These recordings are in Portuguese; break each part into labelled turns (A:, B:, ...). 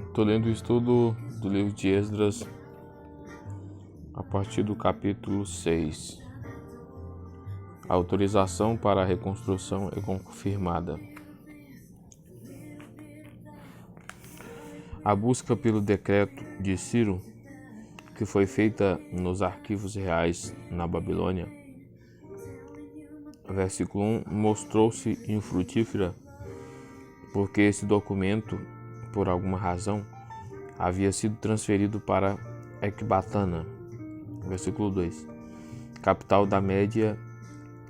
A: Estou lendo o estudo do livro de Esdras a partir do capítulo 6. A autorização para a reconstrução é confirmada. A busca pelo decreto de Ciro, que foi feita nos arquivos reais na Babilônia, versículo 1, mostrou-se infrutífera porque esse documento, por alguma razão, havia sido transferido para Ecbatana, versículo 2, capital da Média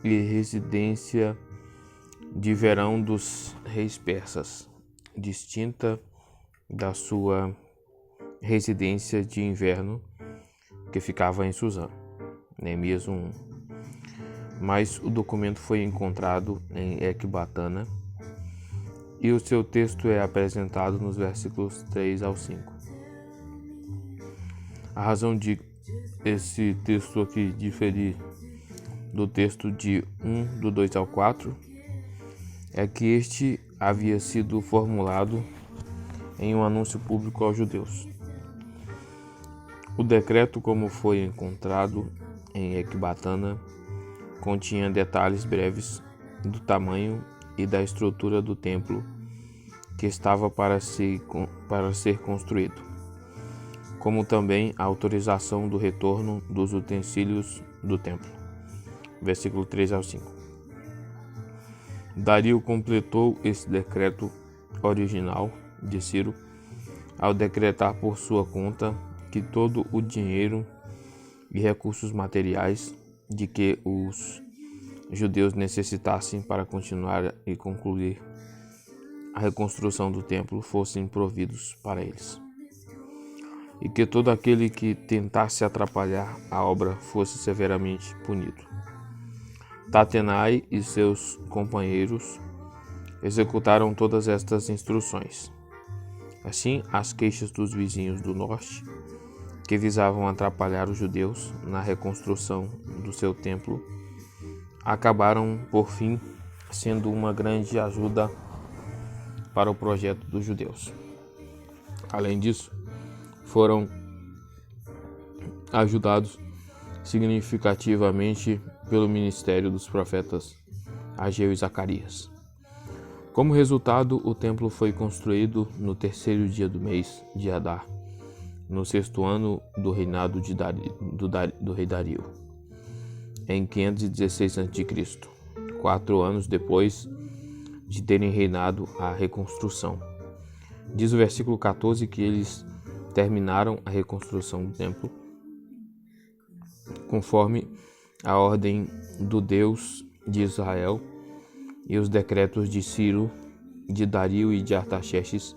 A: e residência de verão dos reis persas, distinta da sua residência de inverno que ficava em Susã, Neemias 1. Mas o documento foi encontrado em Ecbatana e o seu texto é apresentado nos versículos 3 ao 5. A razão de esse texto aqui diferir do texto de 1, do 2 ao 4, é que este havia sido formulado em um anúncio público aos judeus. O decreto, como foi encontrado em Ecbatana, continha detalhes breves do tamanho e da estrutura do templo que estava para ser construído, como também a autorização do retorno dos utensílios do templo. Versículo 3 ao 5. Dario completou esse decreto original de Ciro ao decretar por sua conta que todo o dinheiro e recursos materiais de que os judeus necessitassem para continuar e concluir a reconstrução do templo fossem providos para eles, e que todo aquele que tentasse atrapalhar a obra fosse severamente punido. Tatenai e seus companheiros executaram todas estas instruções. Assim, as queixas dos vizinhos do norte, que visavam atrapalhar os judeus na reconstrução do seu templo, acabaram, por fim, sendo uma grande ajuda para o projeto dos judeus. Além disso, foram ajudados significativamente pelo ministério dos profetas Ageu e Zacarias. Como resultado, o templo foi construído no terceiro dia do mês de Adar, no sexto ano do reinado do rei Dario, em 516 a.C., 4 anos depois de terem reinado a reconstrução. Diz o versículo 14 que eles terminaram a reconstrução do templo conforme a ordem do Deus de Israel e os decretos de Ciro, de Dario e de Artaxerxes,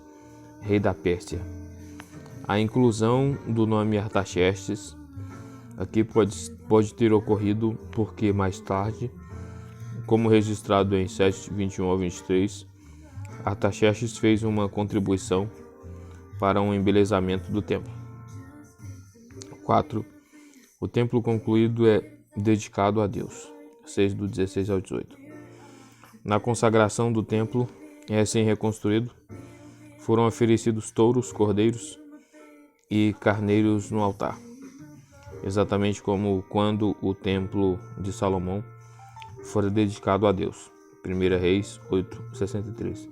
A: rei da Pérsia. A inclusão do nome Artaxerxes aqui pode ter ocorrido porque mais tarde, como registrado em 7:21 ao 23, Artaxerxes fez uma contribuição para um embelezamento do templo. 4. O templo concluído é dedicado a Deus. 6 do 16 ao 18. Na consagração do templo recém-reconstruído, foram oferecidos touros, cordeiros e carneiros no altar, exatamente como quando o templo de Salomão fora dedicado a Deus. 1 Reis 8:63.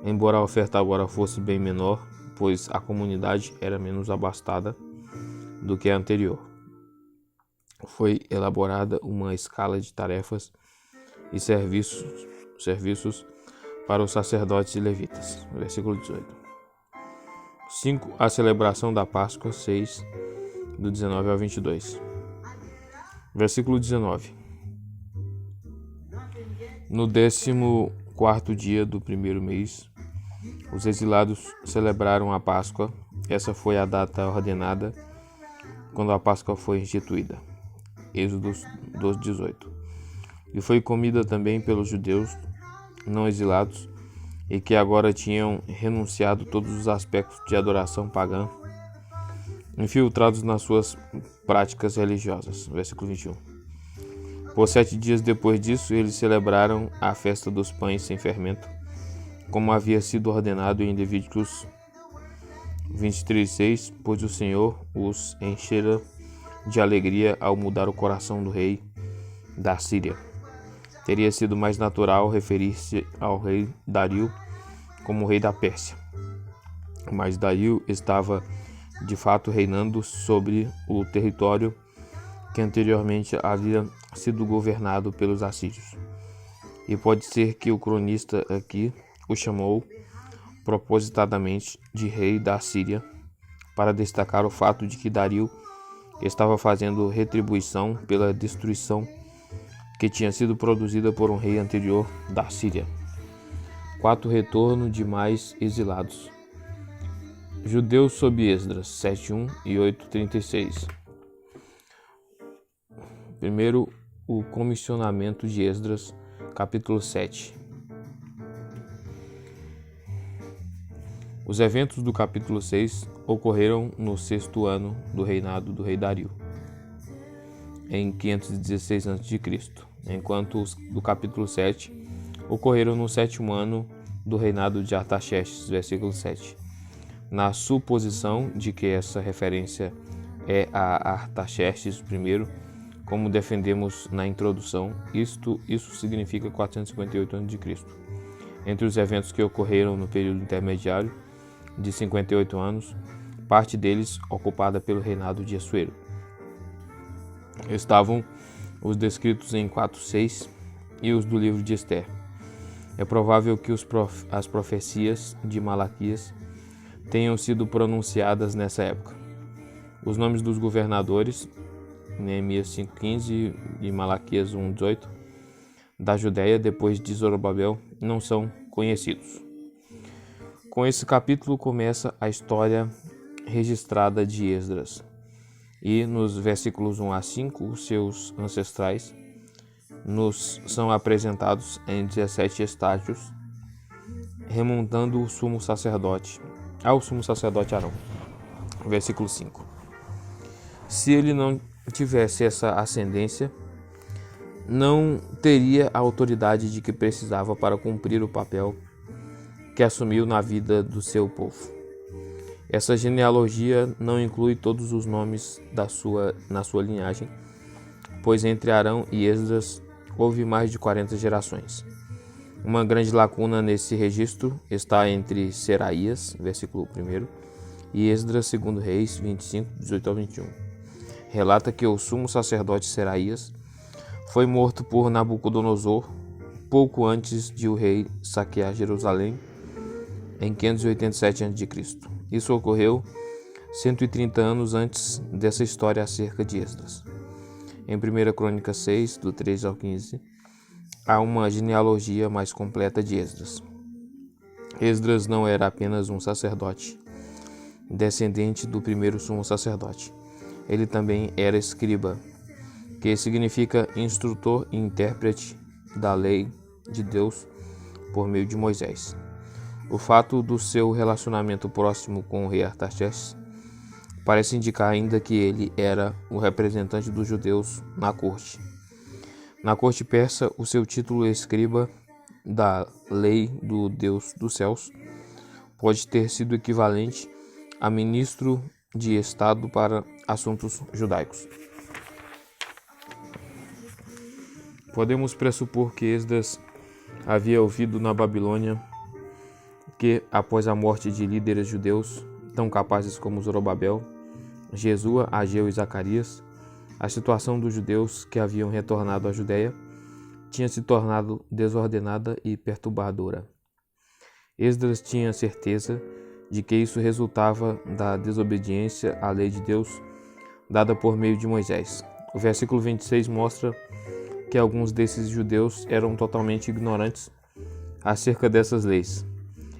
A: Embora a oferta agora fosse bem menor, pois a comunidade era menos abastada do que a anterior, foi elaborada uma escala de tarefas e serviços para os sacerdotes e levitas. Versículo 18. 5. A celebração da Páscoa, 6, do 19 ao 22. Versículo 19. No 14º dia do primeiro mês, os exilados celebraram a Páscoa. Essa foi a data ordenada quando a Páscoa foi instituída. Êxodo 12:18. E foi comida também pelos judeus não exilados e que agora tinham renunciado todos os aspectos de adoração pagã, infiltrados nas suas práticas religiosas. Versículo 21. Por 7 dias depois disso, eles celebraram a festa dos pães sem fermento, como havia sido ordenado em Levíticos 23:6, pois o Senhor os enchera de alegria ao mudar o coração do rei da Síria. Teria sido mais natural referir-se ao rei Dario como rei da Pérsia, mas Dario estava de fato reinando sobre o território que anteriormente havia sido governado pelos assírios. E pode ser que o cronista aqui o chamou propositadamente de rei da Síria para destacar o fato de que Dario estava fazendo retribuição pela destruição que tinha sido produzida por um rei anterior da Síria. 4. Retorno de mais exilados. Judeus sob Esdras 7:1 e 8:36. Primeiro, o comissionamento de Esdras, capítulo 7. Os eventos do capítulo 6 ocorreram no 6º ano do reinado do rei Dario, em 516 a.C., enquanto os do capítulo 7 ocorreram no 7º ano do reinado de Artaxerxes, versículo 7. Na suposição de que essa referência é a Artaxerxes I, como defendemos na introdução, isso significa 458 a.C. Entre os eventos que ocorreram no período intermediário de 58 anos, parte deles ocupada pelo reinado de Assuero, estavam os descritos em 4:6 e os do livro de Ester. É provável que as profecias de Malaquias tenham sido pronunciadas nessa época. Os nomes dos governadores, Neemias 5:15 e Malaquias 1:18, da Judéia depois de Zorobabel, não são conhecidos. Com esse capítulo começa a história registrada de Esdras, e nos versículos 1 a 5, os seus ancestrais nos são apresentados em 17 estágios, remontando ao sumo sacerdote Arão. Versículo 5. Se ele não tivesse essa ascendência, não teria a autoridade de que precisava para cumprir o papel que assumiu na vida do seu povo. Essa genealogia não inclui todos os nomes na sua linhagem, pois entre Arão e Esdras houve mais de 40 gerações. Uma grande lacuna nesse registro está entre Seraías, versículo 1, e Esdras, 2 Reis 25, 18 ao 21. Relata que o sumo sacerdote Seraías foi morto por Nabucodonosor pouco antes de o rei saquear Jerusalém, em 587 a.C. Isso ocorreu 130 anos antes dessa história acerca de Esdras. Em 1 Crônicas 6, do 13 ao 15, há uma genealogia mais completa de Esdras. Esdras não era apenas um sacerdote, descendente do primeiro sumo sacerdote. Ele também era escriba, que significa instrutor e intérprete da lei de Deus por meio de Moisés. O fato do seu relacionamento próximo com o rei Artaxerxes parece indicar ainda que ele era o representante dos judeus na corte. Na corte persa, o seu título escriba da lei do Deus dos céus pode ter sido equivalente a ministro de Estado para assuntos judaicos. Podemos pressupor que Esdras havia ouvido na Babilônia que, após a morte de líderes judeus tão capazes como Zorobabel, Jesua, Ageu e Zacarias, a situação dos judeus que haviam retornado à Judéia tinha se tornado desordenada e perturbadora. Esdras tinha certeza de que isso resultava da desobediência à lei de Deus dada por meio de Moisés. O versículo 26 mostra que alguns desses judeus eram totalmente ignorantes acerca dessas leis.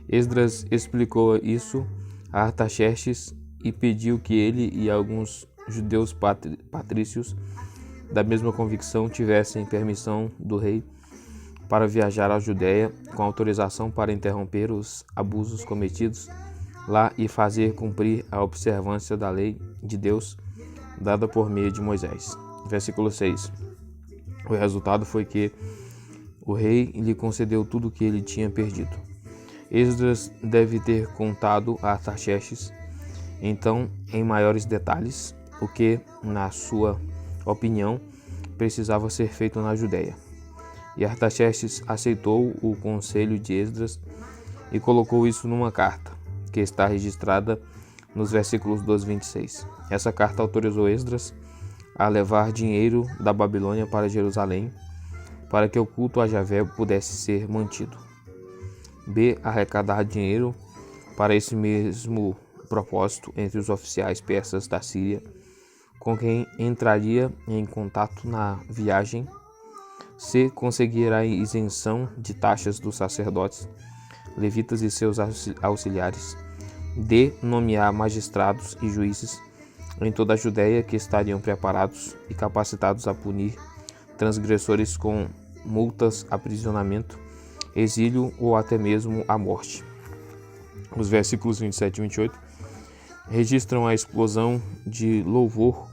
A: Esdras explicou isso a Artaxerxes e pediu que ele e alguns judeus patrícios da mesma convicção tivessem permissão do rei para viajar à Judéia com autorização para interromper os abusos cometidos lá e fazer cumprir a observância da lei de Deus dada por meio de Moisés. Versículo 6. O resultado foi que o rei lhe concedeu tudo o que ele tinha perdido. Esdras deve ter contado a Artaxerxes então em maiores detalhes o que, na sua opinião, precisava ser feito na Judéia. E Artaxerxes aceitou o conselho de Esdras e colocou isso numa carta, que está registrada nos versículos 12 e 26. Essa carta autorizou Esdras a levar dinheiro da Babilônia para Jerusalém, para que o culto a Javé pudesse ser mantido. B. Arrecadar dinheiro para esse mesmo propósito entre os oficiais persas da Síria, com quem entraria em contato na viagem. C. Conseguir a isenção de taxas dos sacerdotes, levitas e seus auxiliares. D. Nomear magistrados e juízes em toda a Judéia que estariam preparados e capacitados a punir transgressores com multas, aprisionamento, exílio ou até mesmo a morte. Os versículos 27 e 28 registram a explosão de louvor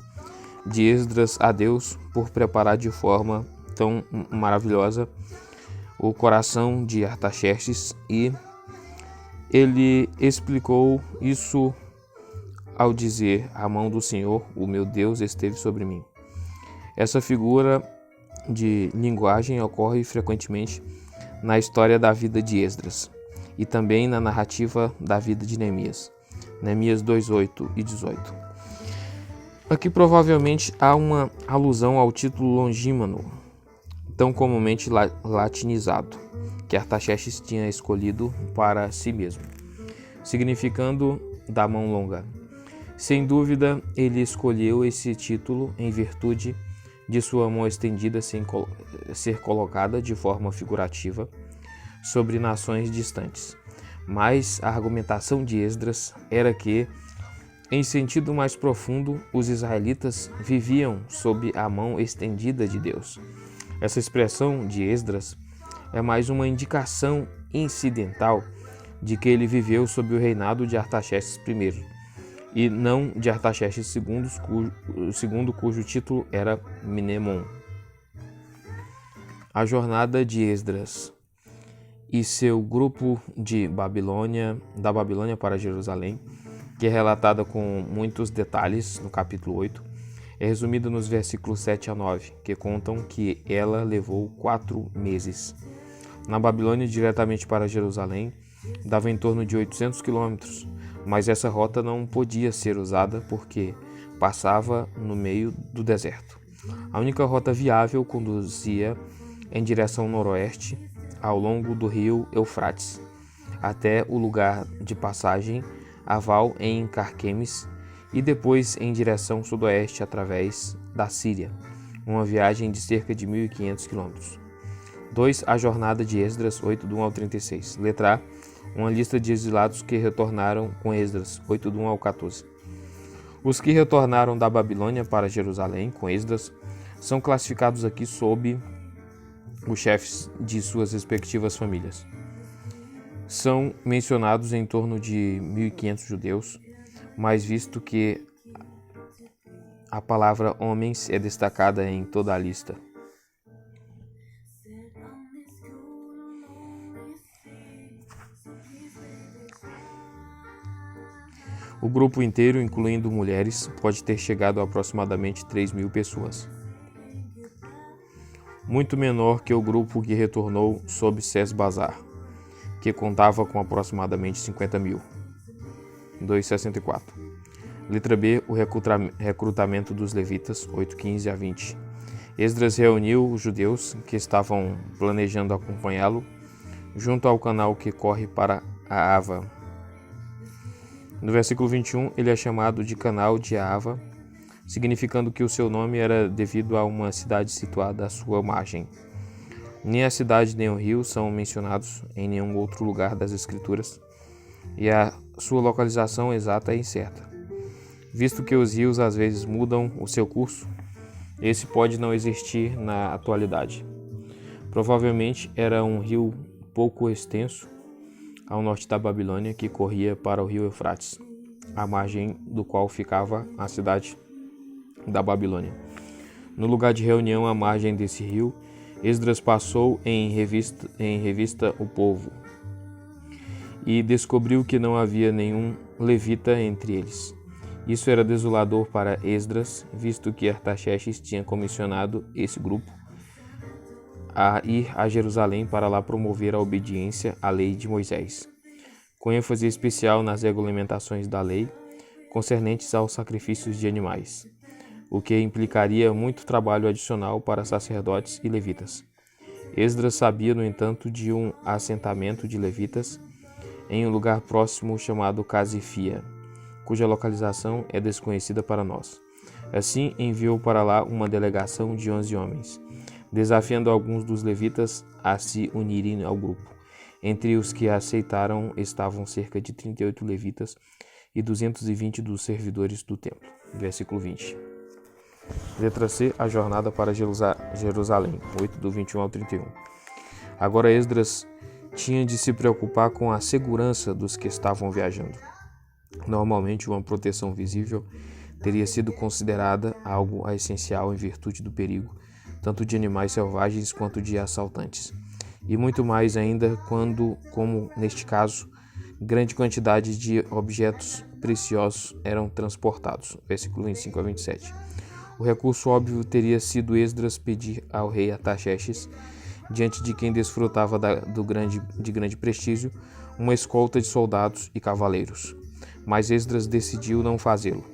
A: de Esdras a Deus por preparar de forma tão maravilhosa o coração de Artaxerxes, e ele explicou isso ao dizer: a mão do Senhor, o meu Deus, esteve sobre mim. Essa figura de linguagem ocorre frequentemente na história da vida de Esdras e também na narrativa da vida de Neemias. Neemias 2:8 e 18. Aqui provavelmente há uma alusão ao título longínquo, tão comumente latinizado, que Artaxerxes tinha escolhido para si mesmo, significando da mão longa. Sem dúvida, ele escolheu esse título em virtude de sua mão estendida ser colocada de forma figurativa sobre nações distantes. Mas a argumentação de Esdras era que, em sentido mais profundo, os israelitas viviam sob a mão estendida de Deus. Essa expressão de Esdras é mais uma indicação incidental de que ele viveu sob o reinado de Artaxerxes I, e não de Artaxerxes II, cujo título era Mnemon. A jornada de Esdras e seu grupo da Babilônia para Jerusalém, que é relatada com muitos detalhes no capítulo 8, é resumida nos versículos 7 a 9, que contam que ela levou 4 meses. Na Babilônia, diretamente para Jerusalém, dava em torno de 800 quilômetros, mas essa rota não podia ser usada porque passava no meio do deserto. A única rota viável conduzia em direção noroeste, ao longo do rio Eufrates, até o lugar de passagem Aval em Carquemes, e depois em direção sudoeste através da Síria, uma viagem de cerca de 1.500 quilômetros. 2. A jornada de Esdras, 8, do 1 ao 36. Letra A. Uma lista de exilados que retornaram com Esdras, 8, do 1 ao 14. Os que retornaram da Babilônia para Jerusalém com Esdras são classificados aqui sob os chefes de suas respectivas famílias. São mencionados em torno de 1.500 judeus, mas visto que a palavra homens é destacada em toda a lista. O grupo inteiro, incluindo mulheres, pode ter chegado a aproximadamente 3.000 pessoas. Muito menor que o grupo que retornou sob Sesbazar, que contava com aproximadamente 50.000. 2,64. Letra B. O recrutamento dos levitas, 8:15 a 20. Esdras reuniu os judeus que estavam planejando acompanhá-lo junto ao canal que corre para a Ava. No versículo 21, ele é chamado de canal de Ava, significando que o seu nome era devido a uma cidade situada à sua margem. Nem a cidade nem o rio são mencionados em nenhum outro lugar das Escrituras, e a sua localização exata é incerta. Visto que os rios às vezes mudam o seu curso, esse pode não existir na atualidade. Provavelmente era um rio pouco extenso ao norte da Babilônia que corria para o rio Eufrates, à margem do qual ficava a cidade da Babilônia. No lugar de reunião à margem desse rio, Esdras passou em revista o povo e descobriu que não havia nenhum levita entre eles. Isso era desolador para Esdras, visto que Artaxerxes tinha comissionado esse grupo a ir a Jerusalém para lá promover a obediência à lei de Moisés, com ênfase especial nas regulamentações da lei concernentes aos sacrifícios de animais, o que implicaria muito trabalho adicional para sacerdotes e levitas. Esdras sabia, no entanto, de um assentamento de levitas em um lugar próximo chamado Casifia, cuja localização é desconhecida para nós. Assim, enviou para lá uma delegação de 11 homens, desafiando alguns dos levitas a se unirem ao grupo. Entre os que aceitaram estavam cerca de 38 levitas e 220 dos servidores do templo. Versículo 20. Letra C, a jornada para Jerusalém, 8 do 21 ao 31. Agora Esdras tinha de se preocupar com a segurança dos que estavam viajando. Normalmente, uma proteção visível teria sido considerada algo essencial em virtude do perigo, tanto de animais selvagens quanto de assaltantes. E muito mais ainda quando, como neste caso, grande quantidade de objetos preciosos eram transportados. Versículo 25 a 27. O recurso óbvio teria sido Esdras pedir ao rei Artaxerxes, diante de quem desfrutava de grande prestígio, uma escolta de soldados e cavaleiros. Mas Esdras decidiu não fazê-lo,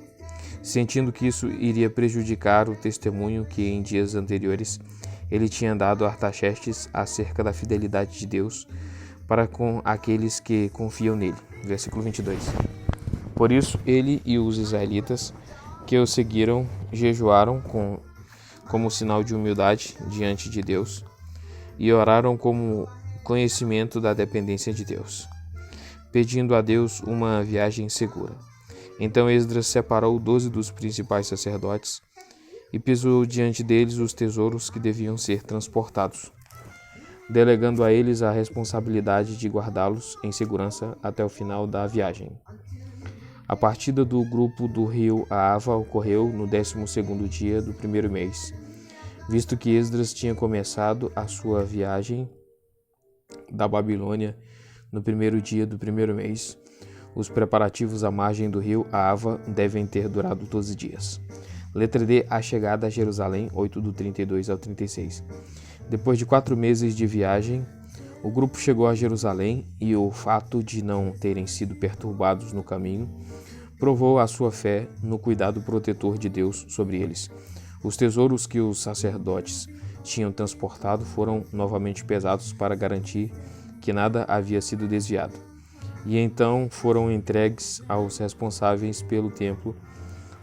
A: sentindo que isso iria prejudicar o testemunho que em dias anteriores ele tinha dado a Artaxerxes acerca da fidelidade de Deus para com aqueles que confiam nele. Versículo 22. Por isso, ele e os israelitas que o seguiram jejuaram como sinal de humildade diante de Deus e oraram como conhecimento da dependência de Deus, pedindo a Deus uma viagem segura. Então Esdras separou 12 dos principais sacerdotes e pesou diante deles os tesouros que deviam ser transportados, delegando a eles a responsabilidade de guardá-los em segurança até o final da viagem. A partida do grupo do rio Ahava ocorreu no 12º dia do primeiro mês, visto que Esdras tinha começado a sua viagem da Babilônia no primeiro dia do primeiro mês. Os preparativos à margem do rio Ahava devem ter durado 12 dias. Letra D, a chegada a Jerusalém, 8 do 32 ao 36. Depois de 4 meses de viagem, o grupo chegou a Jerusalém e o fato de não terem sido perturbados no caminho provou a sua fé no cuidado protetor de Deus sobre eles. Os tesouros que os sacerdotes tinham transportado foram novamente pesados para garantir que nada havia sido desviado. E então foram entregues aos responsáveis pelo templo.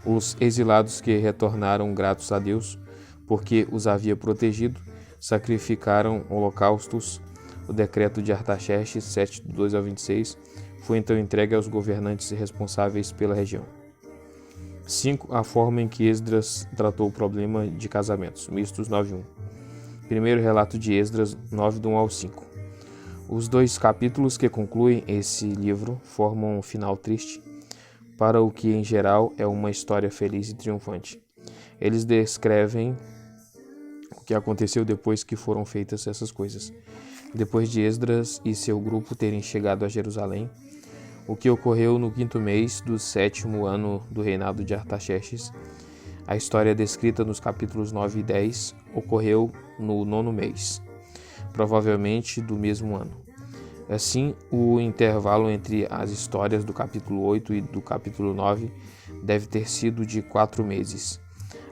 A: Os exilados que retornaram gratos a Deus, porque os havia protegido, sacrificaram holocaustos. O decreto de Artaxerxes, 7, do 2 ao 26, foi então entregue aos governantes responsáveis pela região. 5. A forma em que Esdras tratou o problema de casamentos mistos, 9:1. Primeiro relato de Esdras, 9, do 1 ao 5. Os 2 capítulos que concluem esse livro formam um final triste para o que, em geral, é uma história feliz e triunfante. Eles descrevem o que aconteceu depois que foram feitas essas coisas. Depois de Esdras e seu grupo terem chegado a Jerusalém, o que ocorreu no 5º mês do 7º ano do reinado de Artaxerxes. A história descrita nos capítulos 9 e 10 ocorreu no 9º mês, provavelmente do mesmo ano. Assim, o intervalo entre as histórias do capítulo 8 e do capítulo 9 deve ter sido de 4 meses.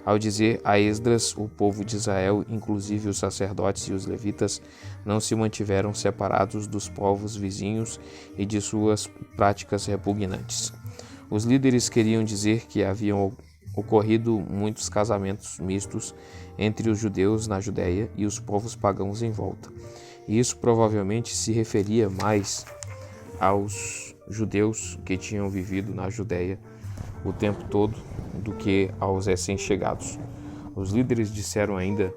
A: Ao dizer a Esdras, o povo de Israel, inclusive os sacerdotes e os levitas, não se mantiveram separados dos povos vizinhos e de suas práticas repugnantes. Os líderes queriam dizer que haviam ocorrido muitos casamentos mistos entre os judeus na Judéia e os povos pagãos em volta. E isso provavelmente se referia mais aos judeus que tinham vivido na Judéia o tempo todo do que aos recém-chegados. Os líderes disseram ainda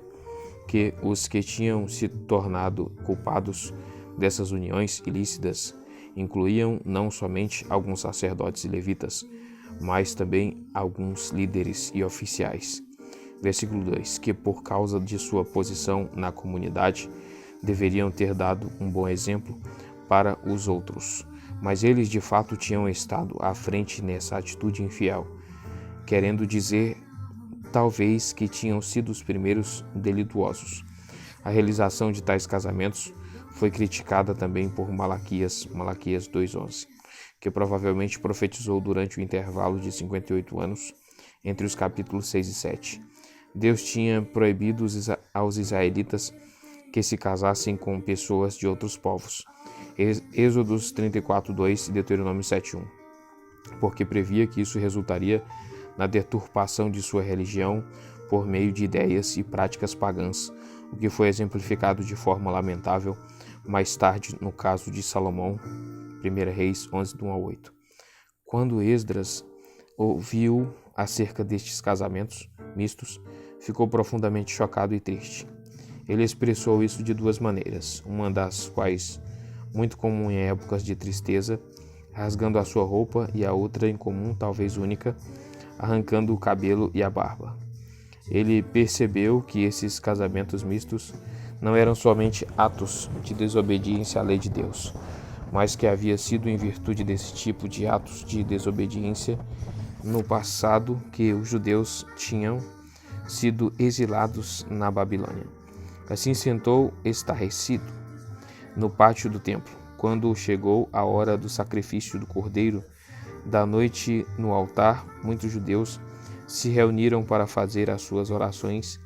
A: que os que tinham se tornado culpados dessas uniões ilícitas incluíam não somente alguns sacerdotes e levitas, mas também alguns líderes e oficiais. Versículo 2, que por causa de sua posição na comunidade deveriam ter dado um bom exemplo para os outros, mas eles de fato tinham estado à frente nessa atitude infiel. querendo dizer talvez que tinham sido os primeiros delituosos. A realização de tais casamentos foi criticada também por Malaquias 2:11, que provavelmente profetizou durante o intervalo de 58 anos entre os capítulos 6 e 7. Deus tinha proibido aos israelitas que se casassem com pessoas de outros povos. Êxodos 34:2 e Deuteronômio 7:1, porque previa que isso resultaria na deturpação de sua religião por meio de ideias e práticas pagãs, o que foi exemplificado de forma lamentável mais tarde no caso de Salomão, 1 Reis 11, 1-8. Quando Esdras ouviu acerca destes casamentos mistos, ficou profundamente chocado e triste. Ele expressou isso de duas maneiras, uma das quais muito comum em épocas de tristeza, rasgando a sua roupa, e a outra incomum, talvez única, arrancando o cabelo e a barba. Ele percebeu que esses casamentos mistos não eram somente atos de desobediência à lei de Deus, mas que havia sido em virtude desse tipo de atos de desobediência no passado que os judeus tinham sido exilados na Babilônia. Assim sentou estarrecido no pátio do templo, quando chegou a hora do sacrifício do cordeiro da noite no altar. Muitos judeus se reuniram para fazer as suas orações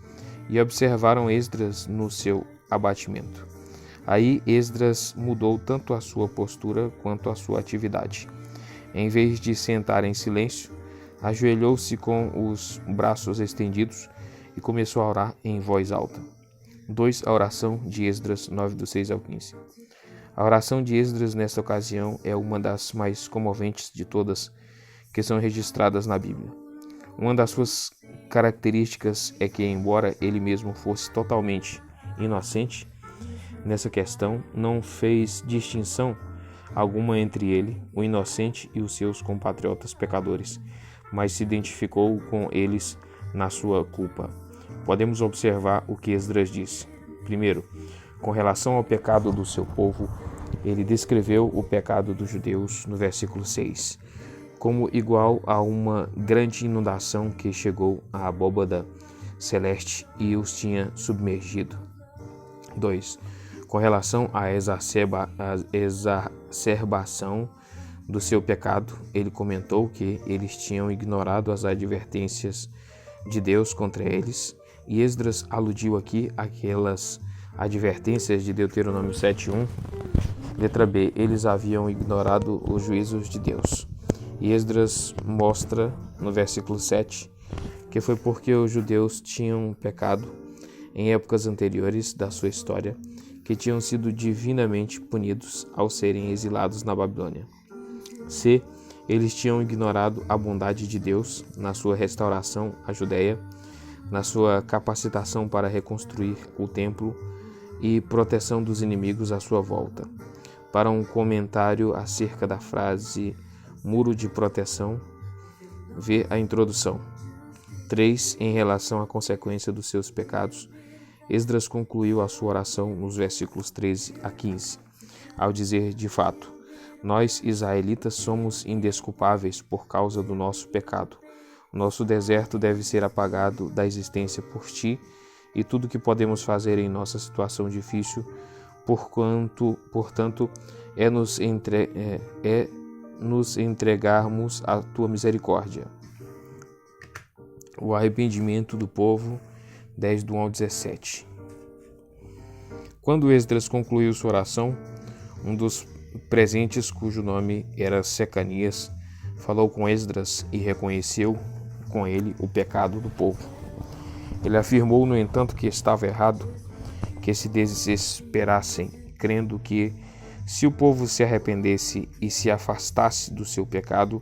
A: e observaram Esdras no seu abatimento. Aí Esdras mudou tanto a sua postura quanto a sua atividade. Em vez de sentar em silêncio, ajoelhou-se com os braços estendidos e começou a orar em voz alta. 2. A oração de Esdras 9, do 6 ao 15. A oração de Esdras nesta ocasião é uma das mais comoventes de todas que são registradas na Bíblia. Uma das suas características é que, embora ele mesmo fosse totalmente inocente nessa questão, não fez distinção alguma entre ele, o inocente, e os seus compatriotas pecadores, mas se identificou com eles na sua culpa. Podemos observar o que Esdras disse. Primeiro, com relação ao pecado do seu povo, ele descreveu o pecado dos judeus no versículo 6, como igual a uma grande inundação que chegou à abóbada celeste e os tinha submergido. 2. Com relação à exacerbação do seu pecado, ele comentou que eles tinham ignorado as advertências de Deus contra eles, e Esdras aludiu aqui àquelas advertências de Deuteronômio 7:1. Letra B. Eles haviam ignorado os juízos de Deus. E Esdras mostra no versículo 7 que foi porque os judeus tinham pecado em épocas anteriores da sua história, que tinham sido divinamente punidos ao serem exilados na Babilônia. C. Eles tinham ignorado a bondade de Deus na sua restauração à Judéia, na sua capacitação para reconstruir o templo e proteção dos inimigos à sua volta. Para um comentário acerca da frase muro de proteção, vê a introdução. 3. Em relação à consequência dos seus pecados, Esdras concluiu a sua oração nos versículos 13 a 15, ao dizer, de fato, nós, israelitas, somos indesculpáveis por causa do nosso pecado. O nosso deserto deve ser apagado da existência por ti, e tudo que podemos fazer em nossa situação difícil, portanto, é nos entregarmos à tua misericórdia. O arrependimento do povo, 10 do 1 ao 17. Quando Esdras concluiu sua oração, um dos presentes, cujo nome era Secanias, falou com Esdras e reconheceu com ele o pecado do povo. Ele afirmou, no entanto, que estava errado que se desesperassem, crendo que, se o povo se arrependesse e se afastasse do seu pecado,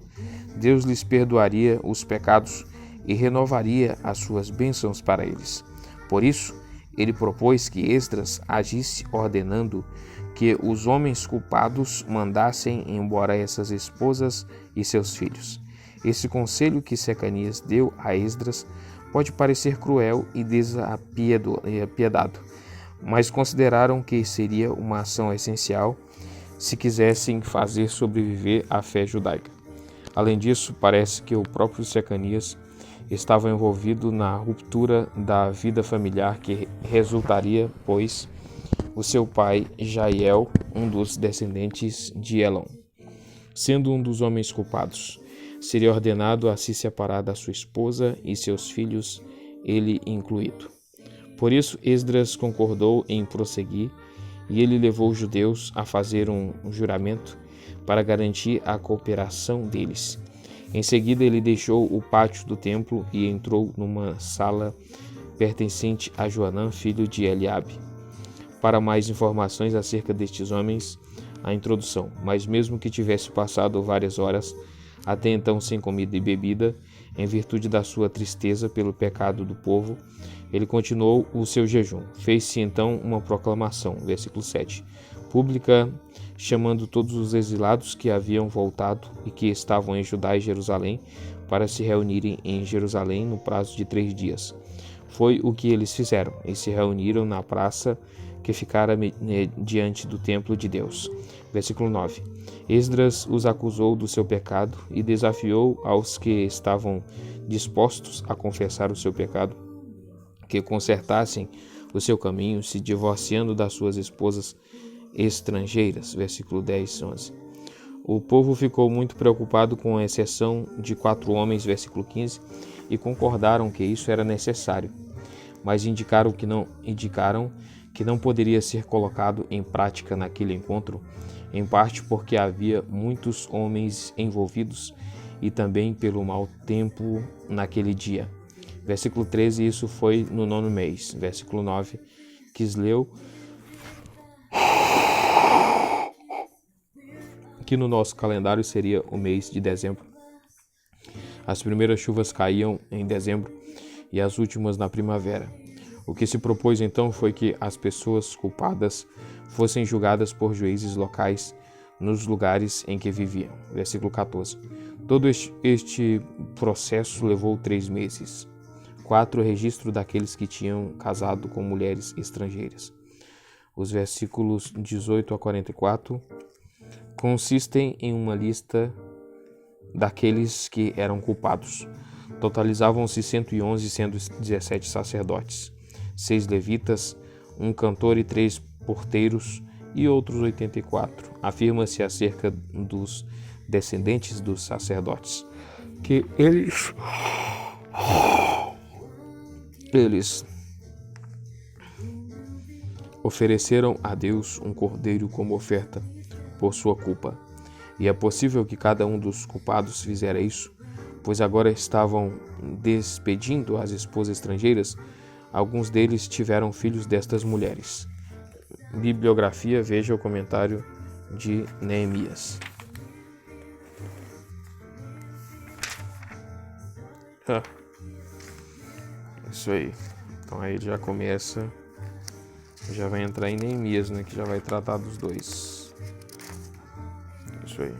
A: Deus lhes perdoaria os pecados e renovaria as suas bênçãos para eles. Por isso, ele propôs que Esdras agisse ordenando que os homens culpados mandassem embora essas esposas e seus filhos. Esse conselho que Secanias deu a Esdras pode parecer cruel e desapiedado, mas consideraram que seria uma ação essencial se quisessem fazer sobreviver a fé judaica. Além disso, parece que o próprio Secanias estava envolvido na ruptura da vida familiar que resultaria, pois o seu pai, Jael, um dos descendentes de Elon, sendo um dos homens culpados, seria ordenado a se separar da sua esposa e seus filhos, ele incluído. Por isso, Esdras concordou em prosseguir, e ele levou os judeus a fazer um juramento para garantir a cooperação deles. Em seguida, ele deixou o pátio do templo e entrou numa sala pertencente a Joanã, filho de Eliabe. Para mais informações acerca destes homens, a introdução. Mas mesmo que tivesse passado várias horas, até então sem comida e bebida, em virtude da sua tristeza pelo pecado do povo, ele continuou o seu jejum. Fez-se então uma proclamação, versículo 7, pública, chamando todos os exilados que haviam voltado e que estavam em Judá e Jerusalém, para se reunirem em Jerusalém no prazo de 3 dias. Foi o que eles fizeram, e se reuniram na praça que ficara diante do templo de Deus. Versículo 9. Esdras os acusou do seu pecado e desafiou aos que estavam dispostos a confessar o seu pecado, que consertassem o seu caminho, se divorciando das suas esposas estrangeiras. Versículo 10, 11. O povo ficou muito preocupado com a exceção de 4 homens, versículo 15, e concordaram que isso era necessário, mas indicaram que não poderia ser colocado em prática naquele encontro, em parte porque havia muitos homens envolvidos e também pelo mau tempo naquele dia. Versículo 13, isso foi no 9º mês. Versículo 9, Quisleu, que no nosso calendário seria o mês de dezembro. As primeiras chuvas caíam em dezembro e as últimas na primavera. O que se propôs então foi que as pessoas culpadas fossem julgadas por juízes locais nos lugares em que viviam. Versículo 14. Todo este processo levou 3 meses. 4, registro daqueles que tinham casado com mulheres estrangeiras. Os versículos 18 a 44 consistem em uma lista daqueles que eram culpados. Totalizavam-se 111, sendo 17 sacerdotes, 6 levitas, 1 cantor e 3 porteiros e outros 84. Afirma-se acerca dos descendentes dos sacerdotes que eles ofereceram a Deus um cordeiro como oferta por sua culpa. E é possível que cada um dos culpados fizera isso, pois agora estavam despedindo as esposas estrangeiras. Alguns deles tiveram filhos destas mulheres. Bibliografia, veja o comentário de Neemias. Isso aí. Então aí já começa, já vai entrar em Neemias, né, que já vai tratar dos dois. Isso aí.